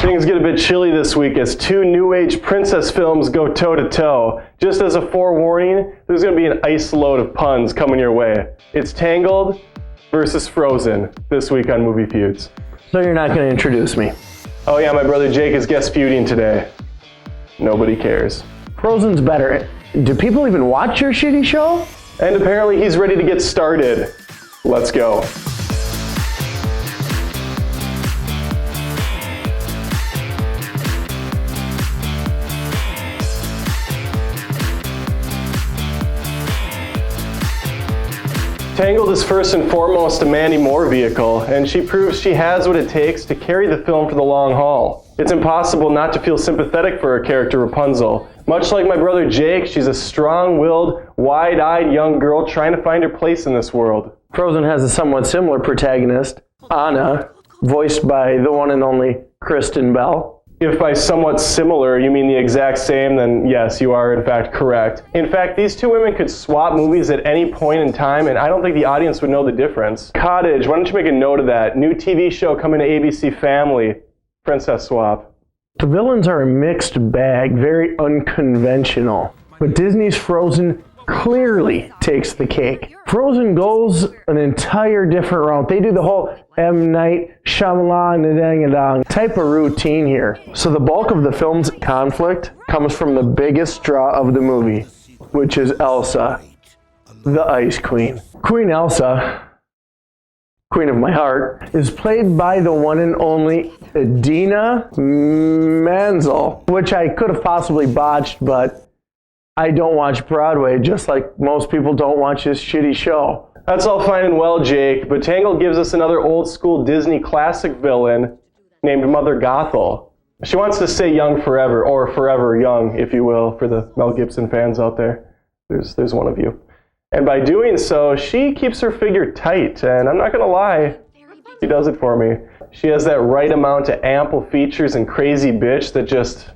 Things get a bit chilly this week as two new age princess films go toe to toe. Just as a forewarning, there's going to be an ice load of puns coming your way. It's Tangled versus Frozen this week on Movie Feuds. So you're not going to introduce me? Oh yeah, my brother Jake is guest feuding today. Nobody cares. Frozen's better. Do people even watch your shitty show? And apparently he's ready to get started. Let's go. Tangled is first and foremost a Mandy Moore vehicle, and she proves she has what it takes to carry the film for the long haul. It's impossible not to feel sympathetic for her character Rapunzel. Much like my brother Jake, she's a strong-willed, wide-eyed young girl trying to find her place in this world. Frozen has a somewhat similar protagonist, Anna, voiced by the one and only Kristen Bell. If by somewhat similar you mean the exact same, then yes, you are in fact correct. In fact, these two women could swap movies at any point in time, and I don't think the audience would know the difference. Cottage, why don't you make a note of that? New TV show coming to ABC Family. Princess swap. The villains are a mixed bag, very unconventional. But Disney's Frozen clearly takes the cake. Frozen goes an entire different route. They do the whole M. Night Shyamalan type of routine here. So the bulk of the film's conflict comes from the biggest draw of the movie, which is Elsa, the Ice Queen. Queen Elsa, Queen of my heart, is played by the one and only Idina Menzel, which I could have possibly botched, but I don't watch Broadway, just like most people don't watch this shitty show. That's all fine and well, Jake, but Tangled gives us another old-school Disney classic villain named Mother Gothel. She wants to stay young forever, or forever young, if you will, for the Mel Gibson fans out there. There's one of you. And by doing so, she keeps her figure tight, and I'm not going to lie, she does it for me. She has that right amount of ample features and crazy bitch that just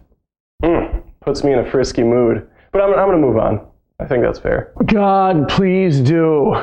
puts me in a frisky mood. But I'm going to move on. I think that's fair. God, please do.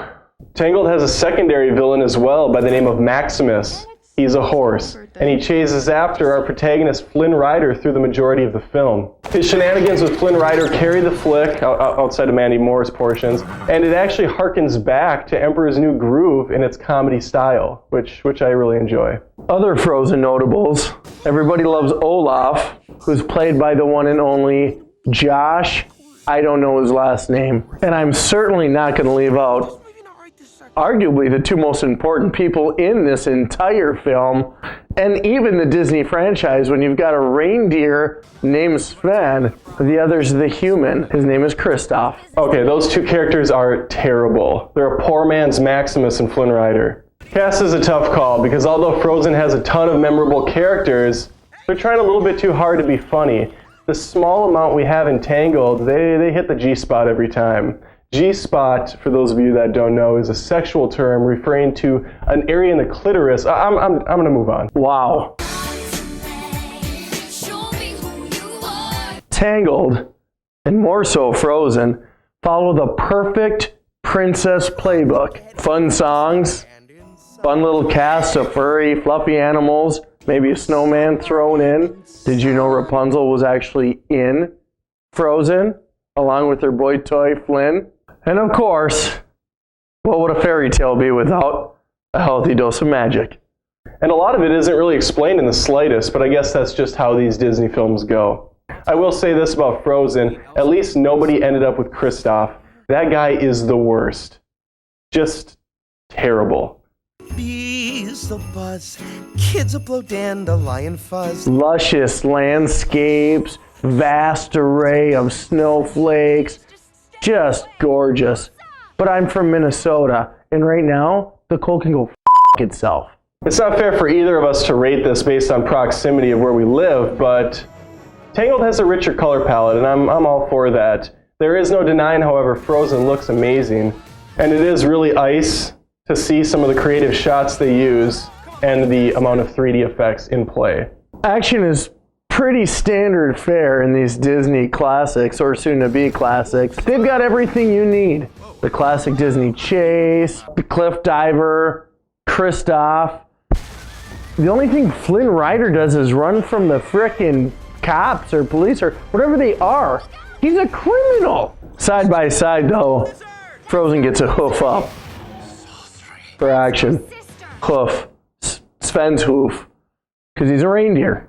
Tangled has a secondary villain as well by the name of Maximus. He's a horse, and he chases after our protagonist Flynn Rider through the majority of the film. His shenanigans with Flynn Rider carry the flick outside of Mandy Moore's portions, and it actually harkens back to Emperor's New Groove in its comedy style, which I really enjoy. Other Frozen notables. Everybody loves Olaf, who's played by the one and only Josh. I don't know his last name. And I'm certainly not going to leave out arguably the two most important people in this entire film, and even the Disney franchise, when you've got a reindeer named Sven, the other's the human. His name is Kristoff. Okay, those two characters are terrible. They're a poor man's Maximus and Flynn Rider. Cast is a tough call, because although Frozen has a ton of memorable characters, they're trying a little bit too hard to be funny. The small amount we have in Tangled, they hit the G-spot every time. G-spot, for those of you that don't know, is a sexual term referring to an area in the clitoris. I'm going to move on. Wow. Tangled, and more so Frozen, follow the perfect princess playbook. Fun songs, fun little cast of furry, fluffy animals, maybe a snowman thrown in. Did you know Rapunzel was actually in Frozen, along with her boy toy Flynn? And of course, what would a fairy tale be without a healthy dose of magic? And a lot of it isn't really explained in the slightest, but I guess that's just how these Disney films go. I will say this about Frozen, at least nobody ended up with Kristoff. That guy is the worst. Just terrible. Bees will buzz, kids will blow dandelion fuzz. Luscious landscapes, vast array of snowflakes, just gorgeous. But I'm from Minnesota, and right now, the cold can go f*** itself. It's not fair for either of us to rate this based on proximity of where we live, but Tangled has a richer color palette, and I'm all for that. There is no denying, however, Frozen looks amazing, and it is really ice to see some of the creative shots they use and the amount of 3D effects in play. Action is pretty standard fare in these Disney classics, or soon-to-be classics. They've got everything you need. The classic Disney chase, the cliff diver, Kristoff, The only thing Flynn Rider does is run from the frickin' cops or police or whatever they are. He's a criminal. Side by side though, Frozen gets a hoof up for action. Hoof. Sven's hoof. Because he's a reindeer.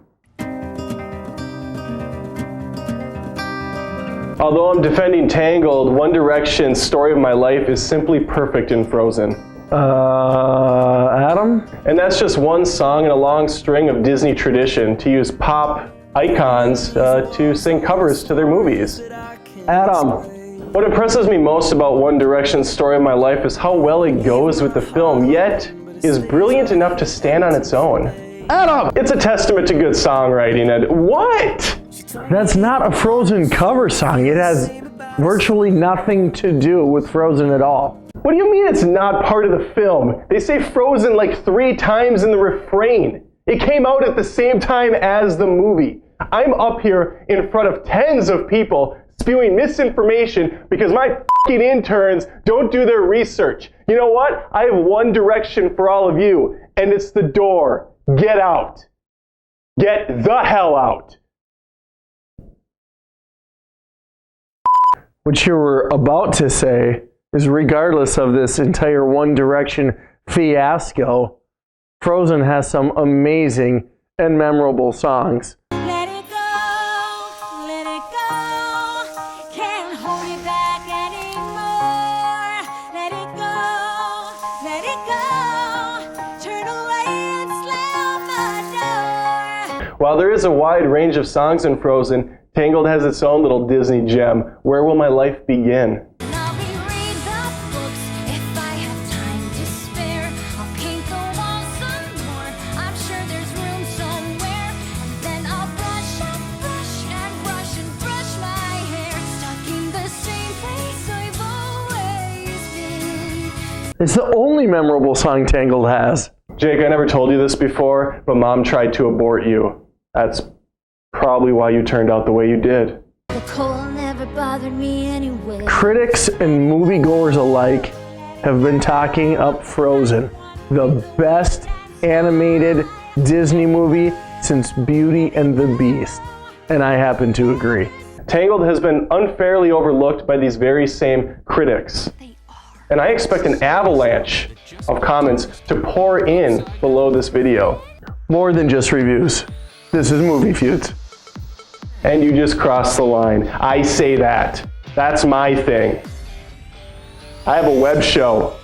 Although I'm defending Tangled, One Direction's Story of My Life is simply perfect in Frozen. Adam? And that's just one song in a long string of Disney tradition to use pop icons to sing covers to their movies. Adam. What impresses me most about One Direction's Story of My Life is how well it goes with the film, yet is brilliant enough to stand on its own. Adam! It's a testament to good songwriting, and what? That's not a Frozen cover song. It has virtually nothing to do with Frozen at all. What do you mean it's not part of the film? They say Frozen like 3 times in the refrain. It came out at the same time as the movie. I'm up here in front of tens of people spewing misinformation because my fucking interns don't do their research. You know what? I have one direction for all of you, and it's the door. Get out. Get the hell out. What you were about to say is, regardless of this entire One Direction fiasco, Frozen has some amazing and memorable songs. Let it go, can't hold it back anymore. Let it go, turn away and slam the door. While there is a wide range of songs in Frozen, Tangled has its own little Disney gem, Where Will My Life Begin? I'll reread the books if I have time to spare. I'll paint the walls some more. I'm sure there's room somewhere. And then I'll brush and brush my hair. Stuck in the same place I've always been. It's the only memorable song Tangled has. Jake, I never told you this before, but Mom tried to abort you. That's probably why you turned out the way you did. The cold never bothered me anyway. Critics and moviegoers alike have been talking up Frozen, the best animated Disney movie since Beauty and the Beast, and I happen to agree. Tangled has been unfairly overlooked by these very same critics. And I expect an avalanche of comments to pour in below this video. More than just reviews. This is Movie Feuds. And you just crossed the line. I say that. That's my thing. I have a web show.